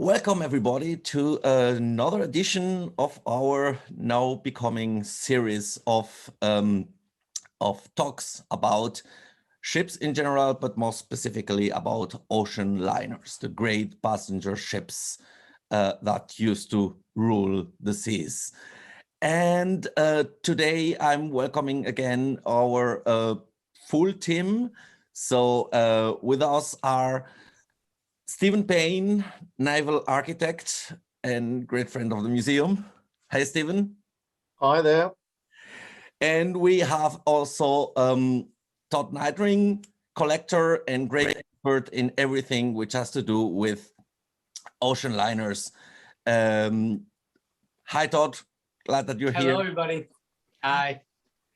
Welcome everybody to another edition of our now becoming series of talks about ships in general, but more specifically about ocean liners, the great passenger ships that used to rule the seas. And today I'm welcoming again our full team. So with us are Stephen Payne, naval architect and great friend of the museum. Hey, Stephen. Hi there. And we have also Todd Neitring, collector and great expert in everything which has to do with ocean liners. Hi, Todd. Glad that you're here. Hello, everybody. Hi.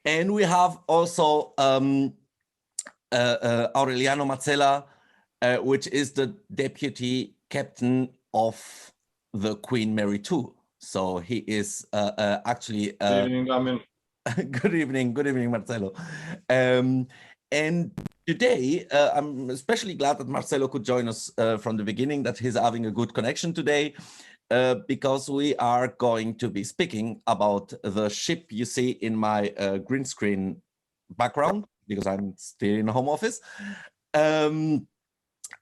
And we have also Aureliano Mazzella, which is the deputy captain of the Queen Mary II. So he is actually. Good evening, Lamin. Good evening, Marcelo. And today, I'm especially glad that Marcelo could join us from the beginning, that he's having a good connection today, because we are going to be speaking about the ship you see in my green screen background, because I'm still in the home office.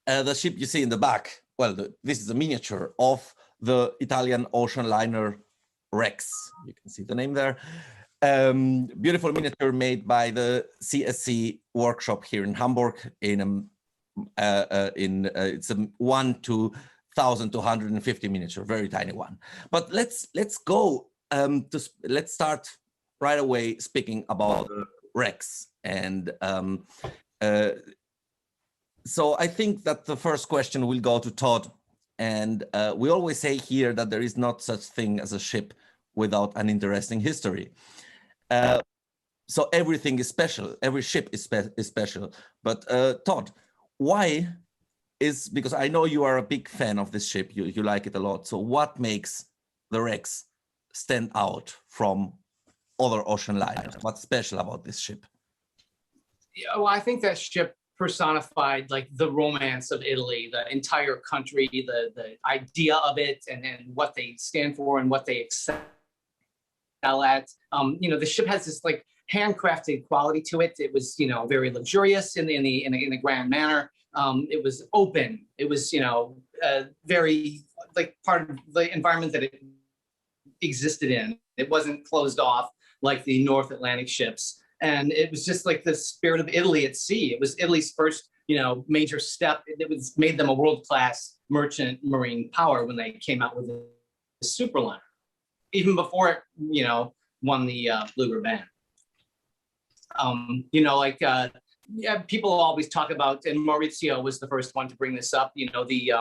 The ship you see in the back, well, this is a miniature of the Italian ocean liner Rex. You can see the name there. Beautiful miniature made by the CSC workshop here in Hamburg. It's a 1 to 1,250 miniature, very tiny one. But let's go. Let's start right away speaking about Rex. And so I think that the first question will go to Todd. And we always say here that there is not such thing as a ship without an interesting history. So everything is special. Every ship is special. But Todd, why is, because I know you are a big fan of this ship, you like it a lot. So what makes the Rex stand out from other ocean liners? What's special about this ship? Yeah, well, I think that ship personified like the romance of Italy, the entire country, the idea of it, and what they stand for and what they excel at. You know, the ship has this like handcrafted quality to it. It was, you know, very luxurious in a grand manner. It was open. It was, you know, very like part of the environment that it existed in. It wasn't closed off like the North Atlantic ships. And it was just like the spirit of Italy at sea. It was Italy's first, you know, major step. It was made them a world-class merchant marine power when they came out with the superliner, even before it, you know, won the Blue Riband. You know, like yeah, people always talk about, and Maurizio was the first one to bring this up. You know, the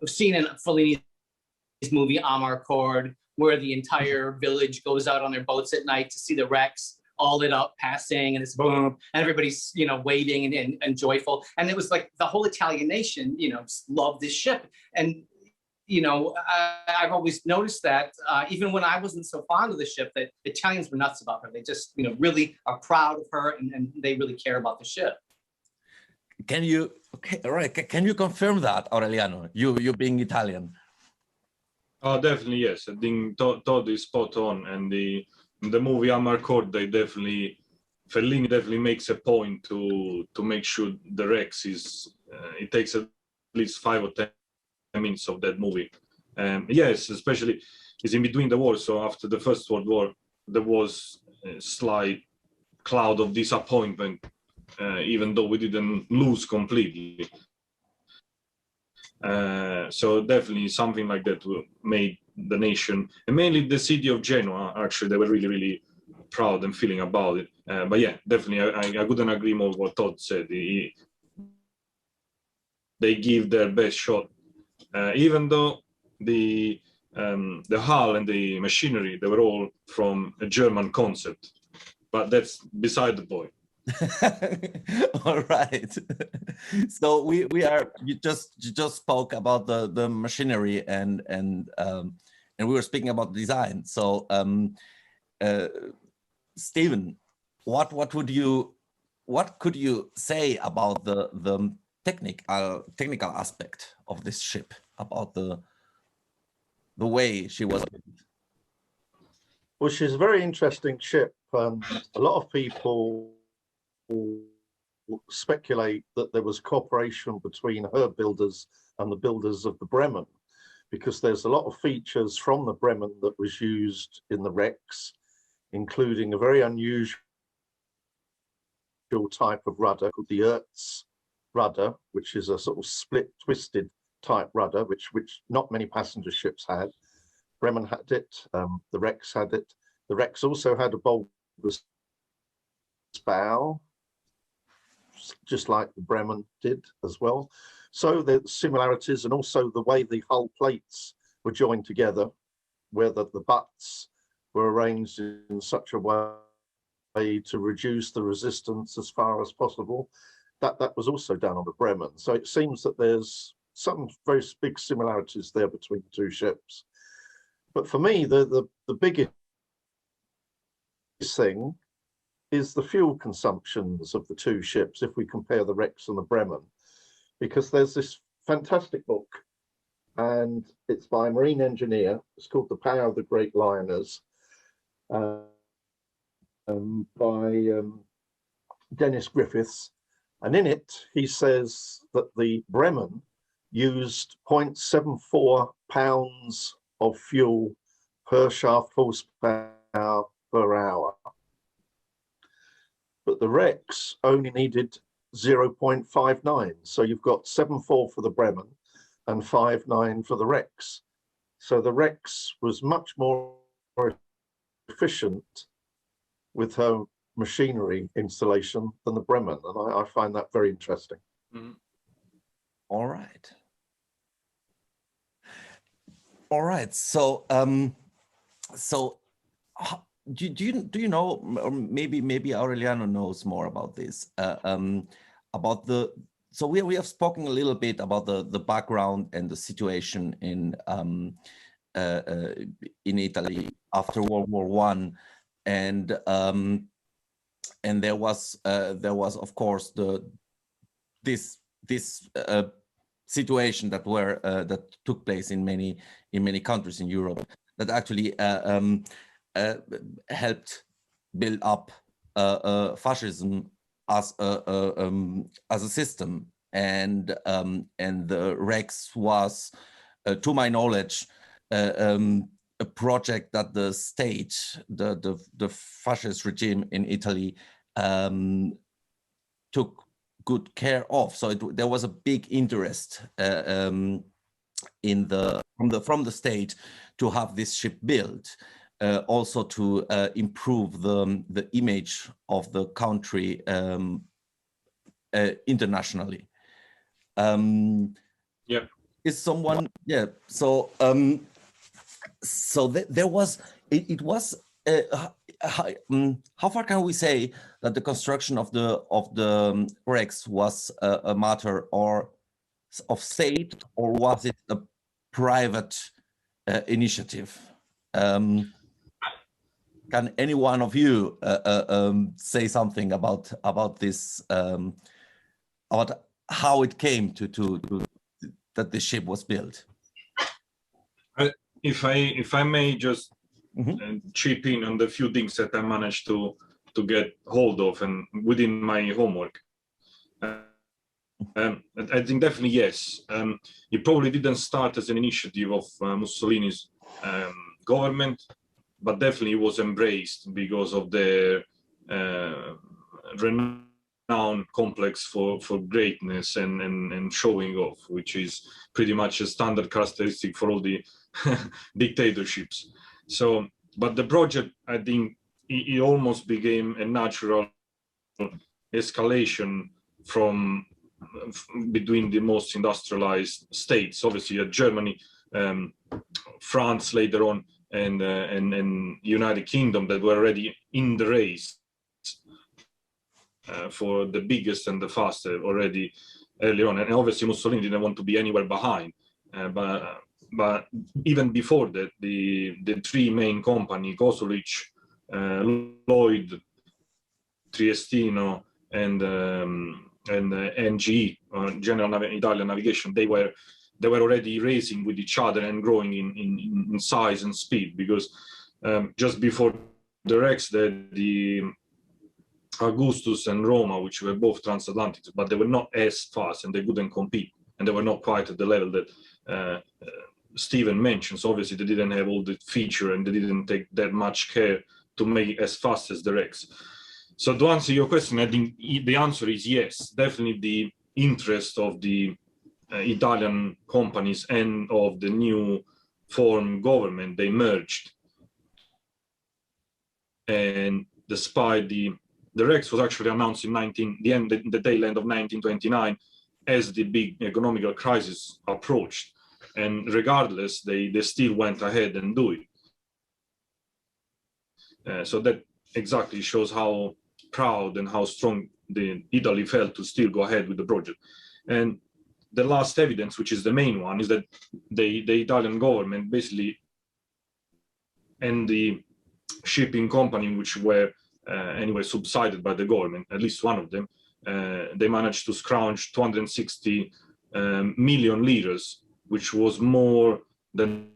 scene in Fellini's movie Amarcord, where the entire village goes out on their boats at night to see the Rex all lit up, passing, and it's boom, and everybody's, you know, waving and joyful. And it was like the whole Italian nation, you know, just loved this ship. And, you know, I've always noticed that even when I wasn't so fond of the ship, that Italians were nuts about her. They just, you know, really are proud of her, and they really care about the ship. Can you, okay, all right, can you confirm that, Aureliano, you being Italian? Oh, definitely, yes. I think Todd is spot on, and the movie Amarcord, Fellini definitely makes a point to make sure the Rex is, it takes at least 5 or 10 minutes of that movie. Yes, especially it's in between the wars. So after the First World War, there was a slight cloud of disappointment, even though we didn't lose completely. So definitely something like that made the nation, and mainly the city of Genoa, actually, they were really, really proud and feeling about it. But yeah, definitely, I couldn't agree more with what Todd said. They give their best shot, even though the hull and the machinery, they were all from a German concept, but that's beside the point. All right. So you just spoke about the machinery and we were speaking about design. So Stephen, what could you say about the technical aspect of this ship, about the the way she was built? Well, she's a very interesting ship. A lot of people speculate that there was cooperation between her builders and the builders of the Bremen, because there's a lot of features from the Bremen that was used in the wrecks, including a very unusual type of rudder called the Ertz rudder, which is a sort of split twisted type rudder, which not many passenger ships had. Bremen had it, the wrecks had it. The wrecks also had a bulbous bow, just like the Bremen did as well. So the similarities, and also the way the hull plates were joined together, where the butts were arranged in such a way to reduce the resistance as far as possible. That was also done on the Bremen. So it seems that there's some very big similarities there between the two ships. But for me, the biggest thing is the fuel consumptions of the two ships if we compare the wrecks and the Bremen, because there's this fantastic book, and it's by a marine engineer. It's called The Power of the Great Liners, by Dennis Griffiths. And in it, he says that the Bremen used 0.74 pounds of fuel per shaft horsepower per hour. But the wrecks only needed 0.59. So you've got 7.4 for the Bremen and 5.9 for the wrecks. So the wrecks was much more efficient with her machinery installation than the Bremen. And I find that very interesting. Mm-hmm. All right. All right. So, do you know, or maybe Aureliano knows more about this, about the, so we have spoken a little bit about the background and the situation in Italy after World War I, and there was of course this situation that took place in many countries in Europe that actually helped build up fascism as a system, and the Rex was, to my knowledge, a project that the state, the fascist regime in Italy, took good care of. So there was a big interest from the state to have this ship built, also to improve the image of the country internationally. Yeah. Is someone? Yeah. So there was. It was. How far can we say that the construction of the Rex was a matter of state, or was it a private initiative? Can any one of you say something about this, about how it came to that the ship was built? If I may just chip in on the few things that I managed to get hold of and within my homework. I think definitely yes. It probably didn't start as an initiative of Mussolini's government, but definitely was embraced because of their renowned complex for greatness and showing off, which is pretty much a standard characteristic for all the dictatorships. So, but the project, I think, it almost became a natural escalation from between the most industrialized states, obviously Germany, France later on, and United Kingdom, that were already in the race for the biggest and the faster already early on. And obviously Mussolini didn't want to be anywhere behind. But even before that, the three main companies, Kosulich, Lloyd, Triestino, and NG, General Italian Navigation, they were they were already racing with each other and growing in size and speed, because just before the wrecks, the Augustus and Roma, which were both transatlantics, but they were not as fast and they couldn't compete, and they were not quite at the level that Stephen mentioned. So obviously they didn't have all the feature and they didn't take that much care to make it as fast as the wrecks. So to answer your question, I think the answer is yes. Definitely the interest of the Italian companies and of the new formed government, they merged. And despite the wrecks was actually announced in the tail end of 1929 as the big economical crisis approached. And regardless, they still went ahead and do it. So that exactly shows how proud and how strong Italy felt to still go ahead with the project. And the last evidence, which is the main one, is that the Italian government basically, and the shipping company, which were anyway subsidized by the government, at least one of them, they managed to scrounge 260 million liras, which was more than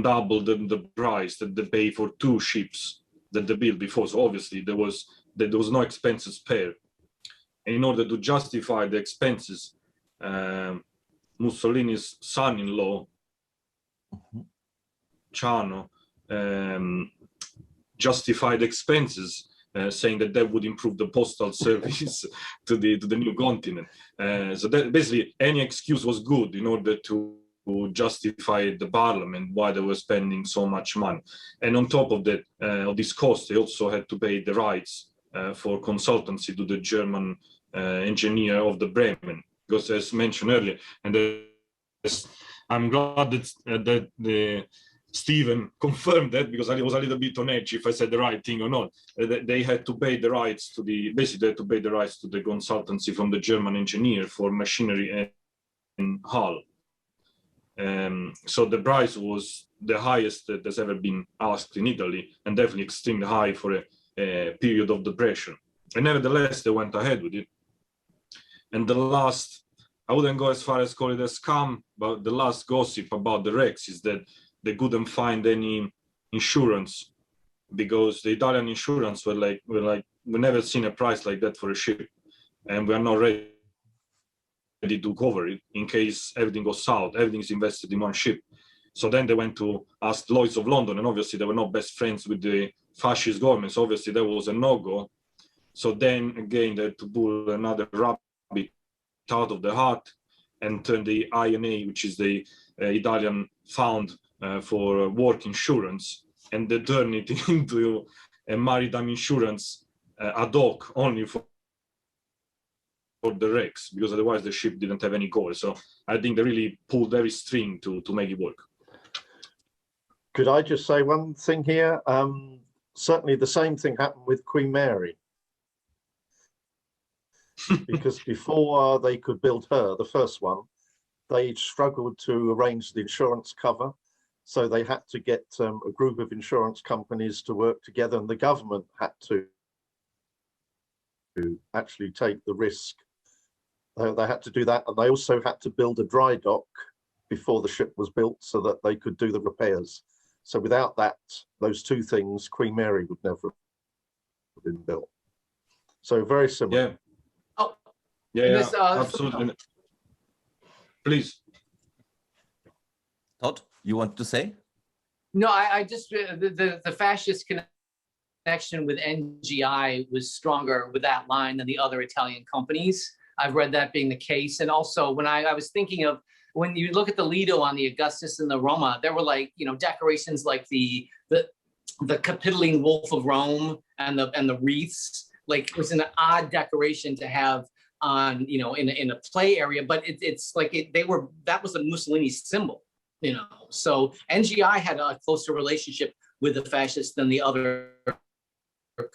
double the price that they pay for 2 ships that they built before. So obviously there was no expenses spared. And in order to justify the expenses, Mussolini's son-in-law, Ciano, justified expenses, saying that would improve the postal service to the new continent. So that basically any excuse was good in order to justify the parliament why they were spending so much money. And on top of that, of this cost, they also had to pay the rights for consultancy to the German engineer of the Bremen, because as mentioned earlier, and I'm glad that the Stephen confirmed that, because I was a little bit on edge if I said the right thing or not. They had to pay the rights to the consultancy from the German engineer for machinery and hull. So the price was the highest that has ever been asked in Italy, and definitely extremely high for a period of depression. And nevertheless, they went ahead with it. And the last, I wouldn't go as far as call it a scam, but the last gossip about the wrecks is that they couldn't find any insurance, because the Italian insurance were like, we never seen a price like that for a ship, and we are not ready to cover it in case everything goes south. Everything is invested in one ship. So then they went to ask Lloyd's of London, and obviously they were not best friends with the fascist government. So obviously there was a no-go. So then again, they had to pull another rabbit out of the hat and turn the INA, which is the Italian fund for work insurance, and they turn it into a maritime insurance ad hoc only for the wrecks, because otherwise the ship didn't have any cover. So I think they really pulled every string to make it work. Could I just say one thing here? Certainly the same thing happened with Queen Mary. Because before they could build her, the first one, they struggled to arrange the insurance cover. So they had to get a group of insurance companies to work together, and the government had to actually take the risk. They had to do that, and they also had to build a dry dock before the ship was built so that they could do the repairs. So without that, those two things, Queen Mary would never have been built. So very similar. Yeah. Oh, yeah, absolutely. Please. Todd, you want to say? No, I just, the fascist connection with NGI was stronger with that line than the other Italian companies. I've read that being the case. And also when I was thinking of, when you look at the Lido on the Augustus and the Roma, there were like, decorations like the Capitoline Wolf of Rome and the wreaths. Like it was an odd decoration to have on, in a play area, but it's like that was a Mussolini symbol, So NGI had a closer relationship with the fascists than the other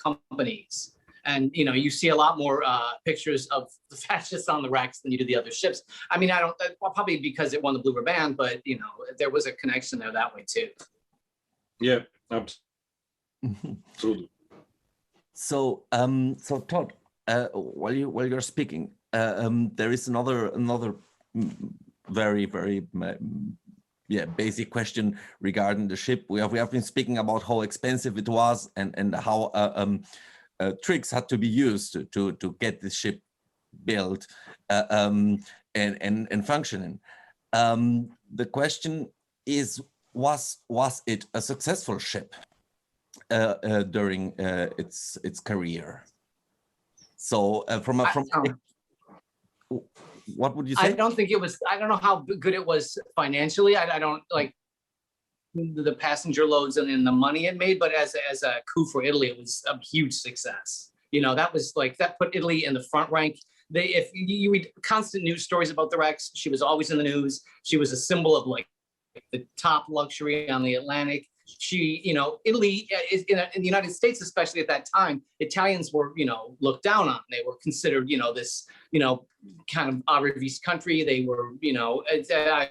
companies. And, you see a lot more pictures of the fascists on the wrecks than you do the other ships. I mean, probably because it won the Blue Riband, but, there was a connection there that way too. Yeah, absolutely. So, Todd, while you're speaking, there is another very, very basic question regarding the ship. We have been speaking about how expensive it was and how tricks had to be used to get this ship built and functioning. The question is, was it a successful ship during its career? So what would you say? I don't think it was. I don't know how good it was financially. I don't like the passenger loads and the money it made, but as a coup for Italy, it was a huge success. You know, that was like, that put Italy in the front rank. If you read constant news stories about the Rex, she was always in the news. She was a symbol of like the top luxury on the Atlantic. She, you know, Italy is in the United States, especially at that time, Italians were, you know, looked down on. They were considered, you know, this, you know, kind of avarice country. They were, you know, it's a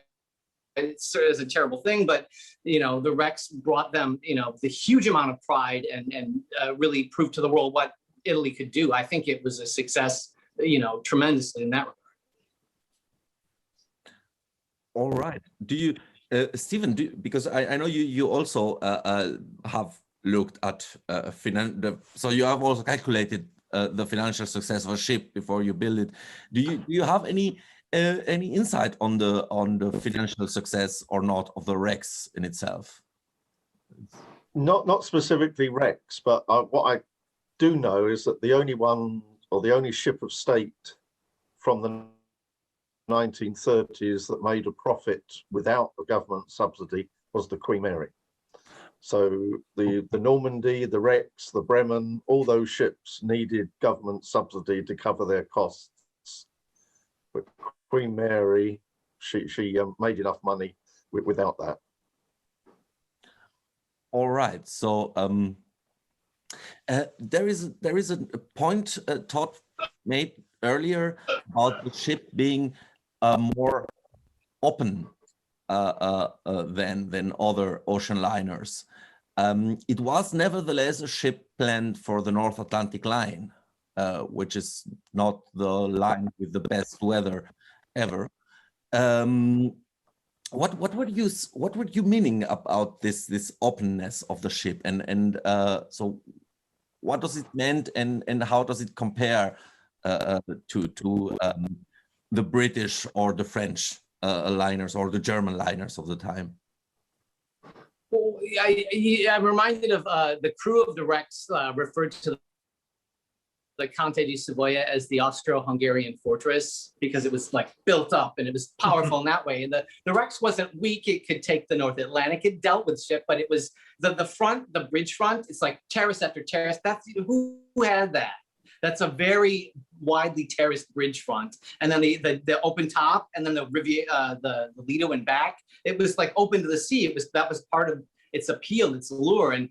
terrible thing, but, you know, the Rex brought them, you know, the huge amount of pride and really proved to the world what Italy could do. I think it was a success, you know, tremendously in that regard. All right. Do you, Stephen, because I know you also have looked at so you have also calculated the financial success of a ship before you build it. Do you have any insight on the financial success or not of the Rex in itself? Not specifically Rex, but what I do know is that the only one, or the only ship of state from the 1930s that made a profit without a government subsidy was the Queen Mary. So the Normandy, the Rex, the Bremen, all those ships needed government subsidy to cover their costs. But Queen Mary, she made enough money without that. All right. So there is a point Todd made earlier about the ship being more open than other ocean liners. It was nevertheless a ship planned for the North Atlantic line, which is not the line with the best weather ever. What were you meaning about this openness of the ship, and so what does it meant, and how does it compare to the British or the French liners or the German liners of the time? Well, I'm reminded of the crew of the Rex referred to the Conte di Savoia as the Austro-Hungarian fortress, because it was like built up and it was powerful in that way. And the Rex wasn't weak; it could take the North Atlantic. It dealt with ship, but it was the front, the bridge front. It's like terrace after terrace. That's who had that. That's a very widely terraced bridge front, and then the open top, and then the Lido and back. It was like open to the sea. That was part of its appeal, its allure, and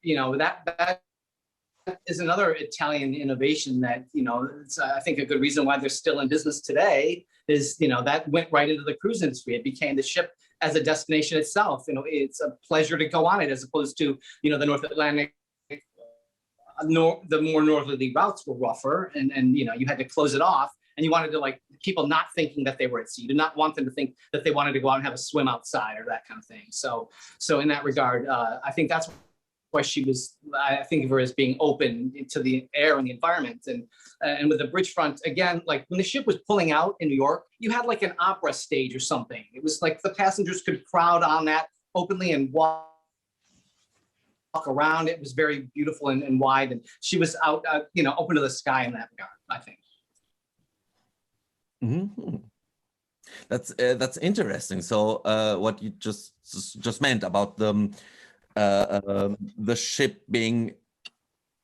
you know, that is another Italian innovation that, you know, it's, I think a good reason why they're still in business today is, you know, that went right into the cruise industry. It became the ship as a destination itself. You know, it's a pleasure to go on it, as opposed to, you know, the North Atlantic. The more northerly routes were rougher, and you know, you had to close it off, and you wanted to, like, people not thinking that they were at sea. You did not want them to think that they wanted to go out and have a swim outside or that kind of thing. So in that regard, I think that's why she was, I think of her as being open to the air and the environment. And with the bridge front, again, like when the ship was pulling out in New York, you had like an opera stage or something. It was like the passengers could crowd on that openly and walk around. It was very beautiful and wide, and she was out, you know, open to the sky in that regard, I think. Mm-hmm. That's interesting. So what you just meant about the ship being,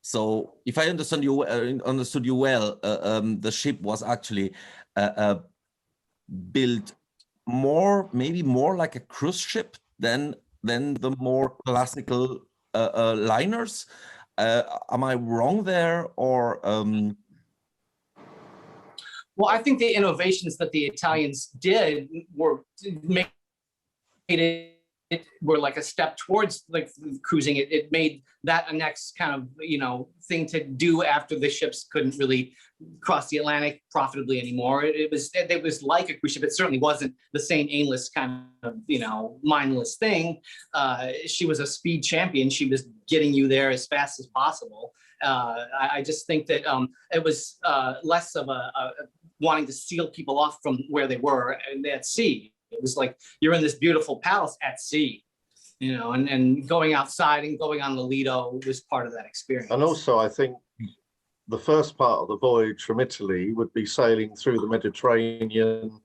so if I understood you well, the ship was actually built maybe more like a cruise ship than the more classical liners. Am I wrong there, or? Well, I think the innovations that the Italians did made it were like a step towards like cruising. It made that a next kind of, you know, thing to do after the ships couldn't really cross the Atlantic profitably anymore. It was like a cruise ship. It certainly wasn't the same aimless kind of, you know, mindless thing. She was a speed champion. She was getting you there as fast as possible. I just think that it was less of a wanting to seal people off from where they were at sea. It was like you're in this beautiful palace at sea, you know, and going outside and going on the Lido was part of that experience. And also, I think the first part of the voyage from Italy would be sailing through the Mediterranean,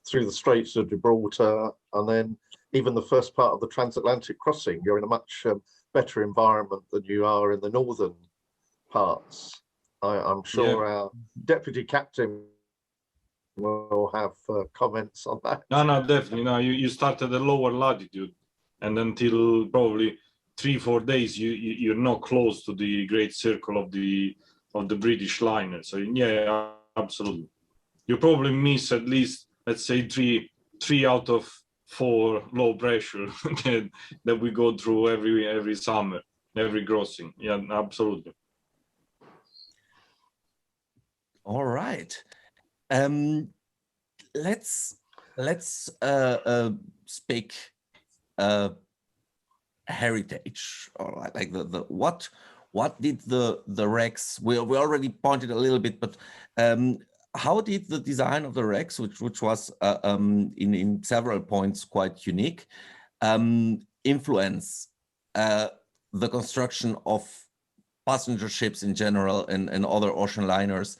through the Straits of Gibraltar, and then even the first part of the transatlantic crossing. You're in a much better environment than you are in the northern parts. I'm sure our deputy captain will have comments on that. No, definitely. No, you start at the lower latitude, and until probably 3-4 days, you're not close to the great circle of the British liner. So yeah, absolutely. You probably miss at least, let's say, three out of 4 low pressure that we go through every summer, every crossing. Yeah, absolutely. All right. Let's speak heritage, or like the what did the wrecks, we already pointed a little bit, but how did the design of the wrecks, which was in several points quite unique, influence the construction of passenger ships in general and other ocean liners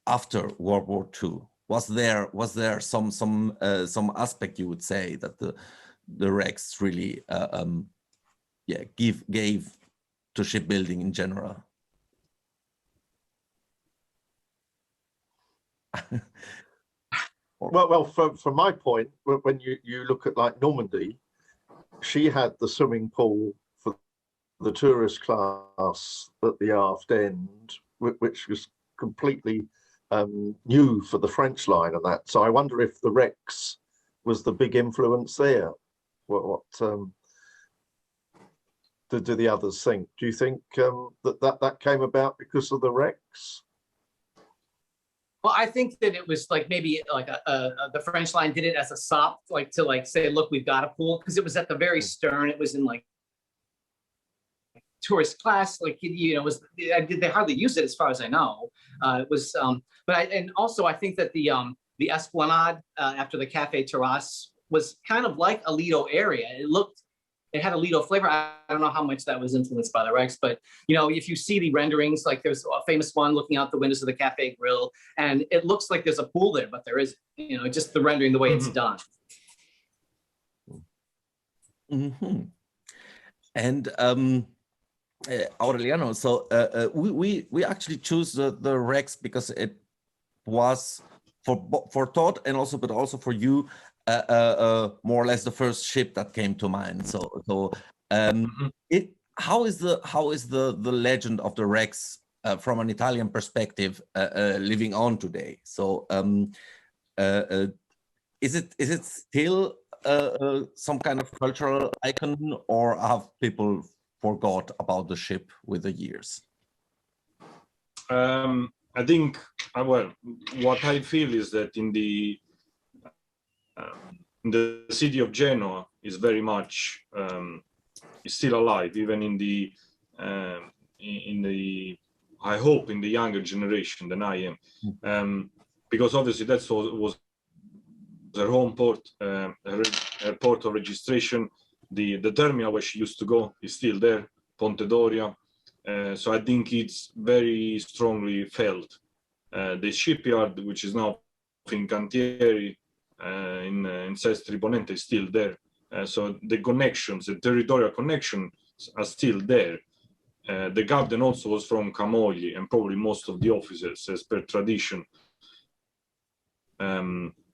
after World War II? Was there some aspect, you would say, that the wrecks really gave to shipbuilding in general? Well, from my point, when you look at like Normandy, she had the swimming pool for the tourist class at the aft end, which was completely new for the French line and that. So I wonder if the wrecks was the big influence there. What do the others think? Do you think that came about because of the wrecks? Well, I think that it was like maybe like the French line did it as a sop, like to like say, look, we've got a pool, because it was at the very stern. It was in like tourist class, like, you know, they hardly used it as far as I know. It was, and also I think that the Esplanade after the Cafe Terrasse was kind of like a Lido area. It had a Lido flavor. I don't know how much that was influenced by the wrecks, but you know, if you see the renderings, like there's a famous one looking out the windows of the Cafe Grill, and it looks like there's a pool there, but there isn't. You know, just the rendering, the way it's done. Mm-hmm. And Aureliano, so we actually choose the wrecks because it was for Todd and also, but also for you, more or less the first ship that came to mind. So how is the legend of the wrecks from an Italian perspective living on today? So is it still some kind of cultural icon, or have people forgot about the ship with the years? I think, well, what I feel is that in the city of Genoa is very much is still alive, even in the I hope in the younger generation than I am, because obviously that was her home port, her port of registration. The terminal where she used to go is still there, Ponte Doria. So I think it's very strongly felt. The shipyard, which is now Fincantieri in Sestri Ponente, is still there. So the connections, the territorial connections are still there. The captain also was from Camogli, and probably most of the officers, as per tradition,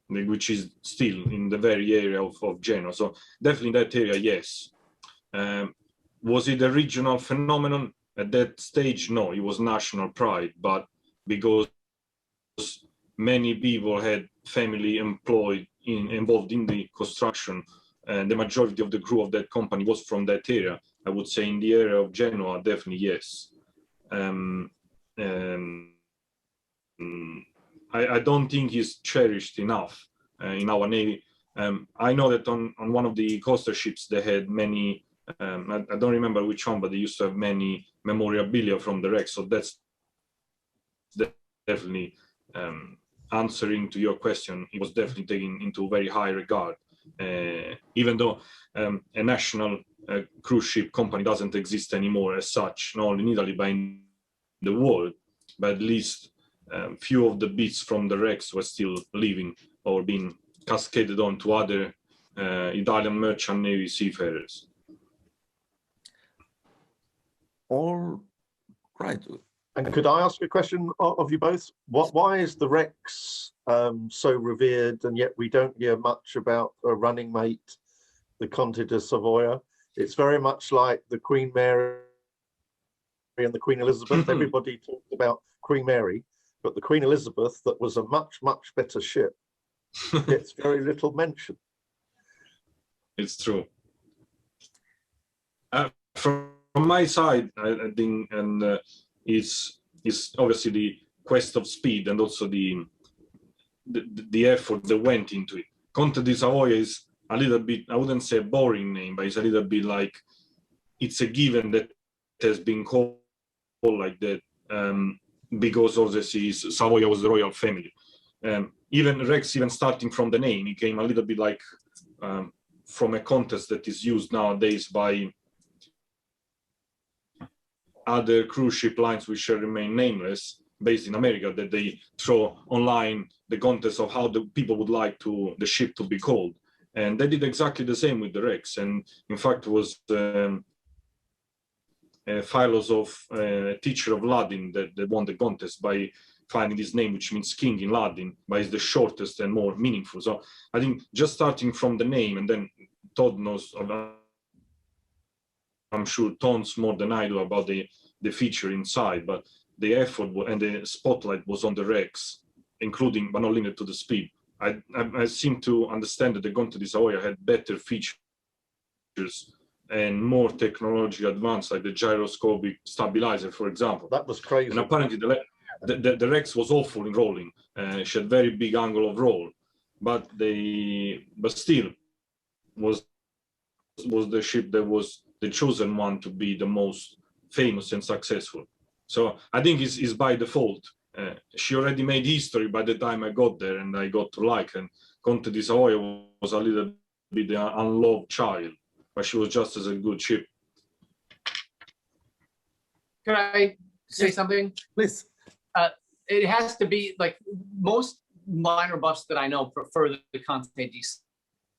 which is still in the very area of Genoa. So definitely that area, yes. Was it a regional phenomenon? At that stage, no, it was national pride, but because many people had family involved in the construction the majority of the crew of that company was from that area. I would say in the area of Genoa, definitely yes. I don't think he's cherished enough in our Navy. I know that on one of the coaster ships, they had many, I don't remember which one, but they used to have many memorabilia from the wreck. So that's definitely answering to your question. It was definitely taken into very high regard. Even though a national cruise ship company doesn't exist anymore as such, not only in Italy, but in the world, but at least few of the bits from the wrecks were still living or being cascaded on to other Italian merchant navy seafarers. All right. And could I ask a question of you both? Why is the Rex so revered, and yet we don't hear much about a running mate, the Conte di Savoia? It's very much like the Queen Mary and the Queen Elizabeth. Everybody talked about Queen Mary, but the Queen Elizabeth, that was a much, much better ship, gets very little mention. It's true. From my side, I think, and it's obviously the quest of speed and also the effort that went into it. Conte di Savoia is a little bit, I wouldn't say a boring name, but it's a little bit like, it's a given that it has been called like that because obviously Savoia was the royal family. Even Rex, even starting from the name, it came a little bit like from a contest that is used nowadays by other cruise ship lines which shall remain nameless, based in America, that they throw online the contest of how the people would like the ship to be called. And they did exactly the same with the Rex. And in fact, was a philosopher, teacher of Latin that won the contest by finding this name, which means king in Latin, but it's the shortest and more meaningful. So I think just starting from the name, and then Todd knows about, I'm sure, tons more than I do about the feature inside, but the effort and the spotlight was on the Rex, including, but not limited to the speed. I seem to understand that the Conte di Savoia had better features and more technology advanced, like the gyroscopic stabilizer, for example. That was crazy. And apparently the Rex was awful in rolling. She had very big angle of roll, but still was the ship that was the chosen one to be the most famous and successful. So I think it's by default. She already made history by the time I got there, and I got to like. And Conte di Savoia was a little bit the unloved child, but she was just as a good ship. Can I say something? Please. It has to be like most liner buffs that I know prefer the Conte di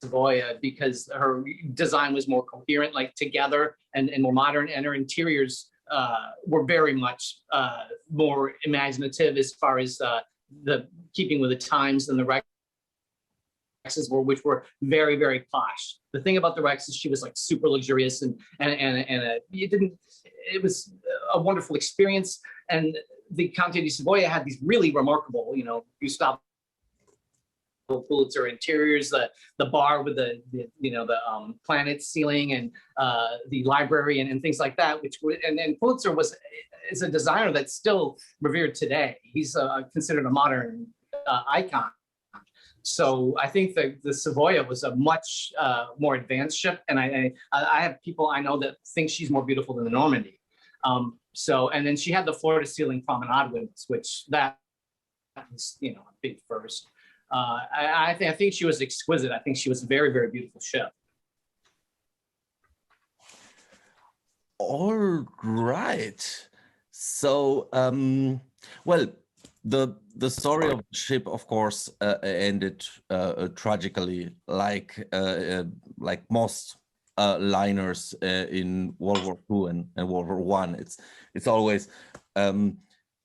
Savoia because her design was more coherent, like together and more modern, and her interiors were very much more imaginative as far as the keeping with the times than the Rexes were, which were very, very posh. The thing about the Rex is she was like super luxurious and it was a wonderful experience. And the Conte di Savoia had these really remarkable, Gustavo Pulitzer interiors, the bar with the planet ceiling and the library and things like that, and Pulitzer is a designer that's still revered today. He's considered a modern icon. So I think that the Savoia was a much more advanced ship, and I have people I know that think she's more beautiful than the Normandy. And then she had the floor-to-ceiling promenade windows, which that was a big first. I think she was exquisite. I think she was a very, very beautiful ship. All right. So, well, the story of the ship, of course, ended tragically, like most liners in World War II and World War I. It's always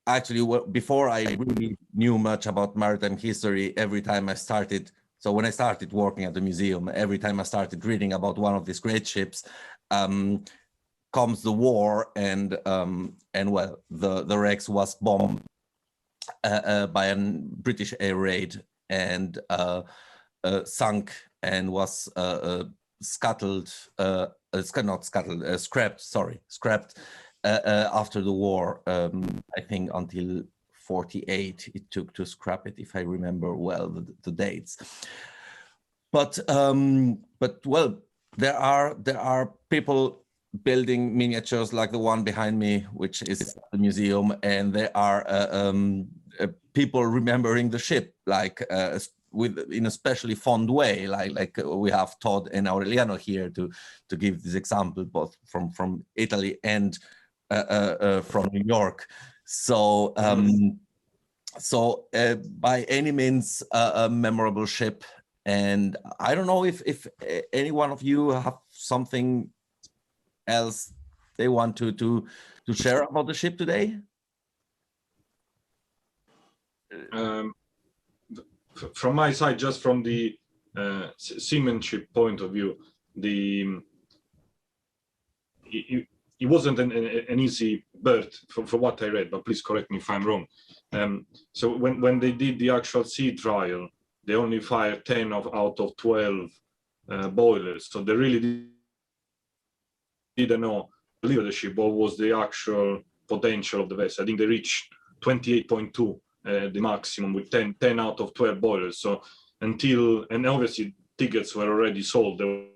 actually, before I really knew much about maritime history, every time I started, so when I started working at the museum, every time I started reading about one of these great ships, comes the war, and well, the Rex was bombed by a British air raid and sunk, and was scuttled, not scuttled, scrapped after the war. I think until 48 it took to scrap it, if I remember well the dates. But well, there are people building miniatures like the one behind me, which is the museum, and there are people remembering the ship, like in a especially fond way, like we have Todd and Aureliano here to give this example, both from Italy and from New York. So by any means a memorable ship. And I don't know if any one of you have something else they want to share about the ship today. From my side, just from the seamanship point of view, it wasn't an easy berth for what I read, but please correct me if I'm wrong. So when they did the actual sea trial, they only fired 10 out of 12 boilers. So they really didn't know leadership what was the actual potential of the vessel. I think they reached 28.2 the maximum with 10 out of 12 boilers. So and obviously tickets were already sold. They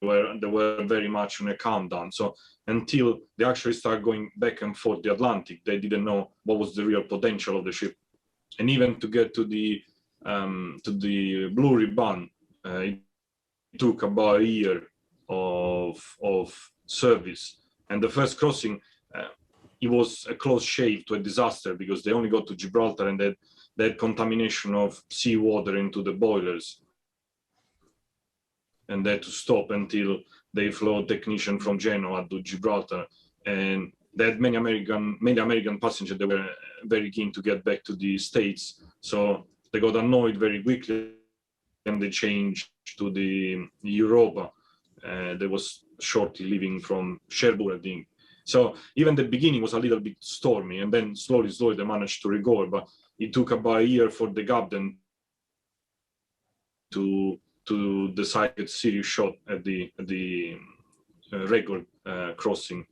were very much on a countdown. So until they actually start going back and forth the Atlantic, they didn't know what was the real potential of the ship. And even to get to the Blue Riband, it took about a year of service. And the first crossing, it was a close shave to a disaster because they only got to Gibraltar and they had contamination of seawater into the boilers. And they had to stop until they flew a technician from Genoa to Gibraltar. And they had many American passengers that were very keen to get back to the States. So they got annoyed very quickly and they changed to the Europa. There was shortly leaving from Cherbourg, I think. So even the beginning was a little bit stormy, and then slowly they managed to recover. But it took about a year for the captain to decide a serious shot at the record crossing.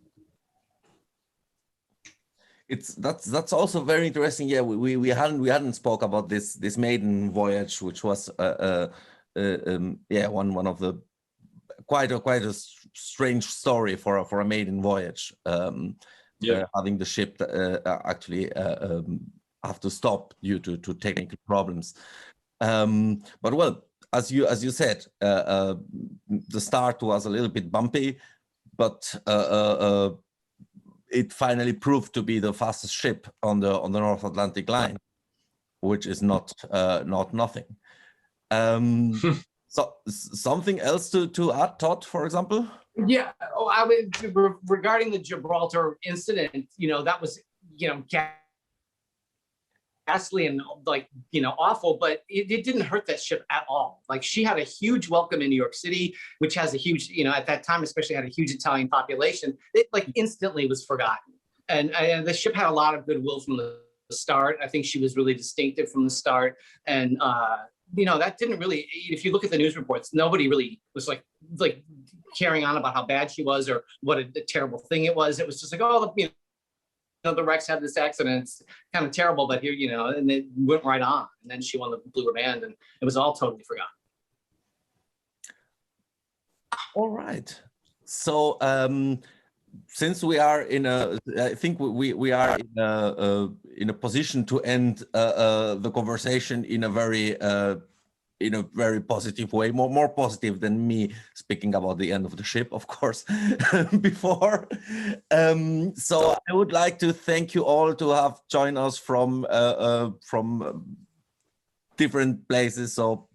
That's also very interesting. Yeah, we hadn't spoke about this maiden voyage, which was one of the quite a strange story for a maiden voyage. Having the ship actually have to stop due to technical problems. But well, as you said, the start was a little bit bumpy, but it finally proved to be the fastest ship on the North Atlantic line, which is not nothing. So something else to add, Todd, for example? Yeah, I would, regarding the Gibraltar incident, that was, ghastly and awful, but it didn't hurt that ship at all. Like, she had a huge welcome in New York City, which has a huge, at that time especially, had a huge Italian population. It instantly was forgotten. And the ship had a lot of goodwill from the start. I think she was really distinctive from the start. And that didn't really, if you look at the news reports, nobody really was like carrying on about how bad she was or what a terrible thing it was. It was just like, oh, the Rex had this accident. It's kind of terrible, but here, and it went right on. And then she won the Blue Riband, and it was all totally forgotten. All right. So since we are I think we are in a position to end the conversation in a very positive way, more positive than me speaking about the end of the ship, of course, before. So I would like to thank you all to have joined us from different places. So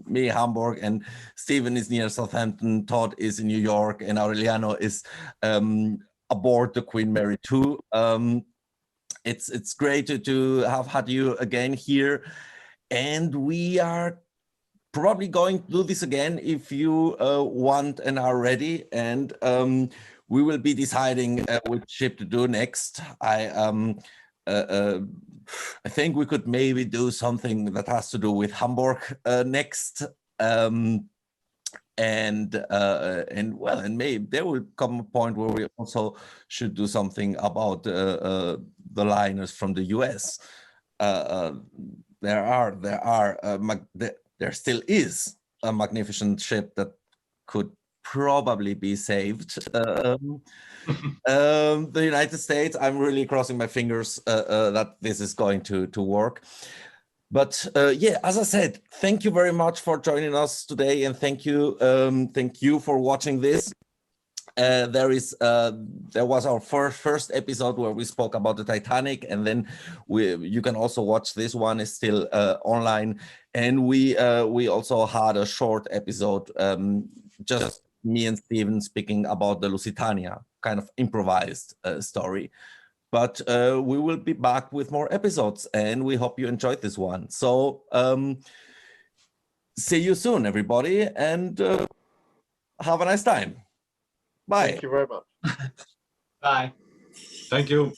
me, Hamburg, and Stephen is near Southampton, Todd is in New York, and Aureliano is aboard the Queen Mary 2. It's great to have had you again here, and we are probably going to do this again if you want and are ready, and we will be deciding which ship to do next. I think we could maybe do something that has to do with Hamburg next. and well, and maybe there will come a point where we also should do something about the liners from the US. There still is a magnificent ship that could probably be saved. The United States, I'm really crossing my fingers that this is going to work. But yeah, as I said, thank you very much for joining us today, and thank you for watching this. There was our first episode where we spoke about the Titanic, and then you can also watch this one. Is still online, and we also had a short episode, just me and Steven speaking about the Lusitania, kind of improvised story. But we will be back with more episodes, and we hope you enjoyed this one. So see you soon, everybody, and have a nice time. Bye. Thank you very much. Bye. Thank you.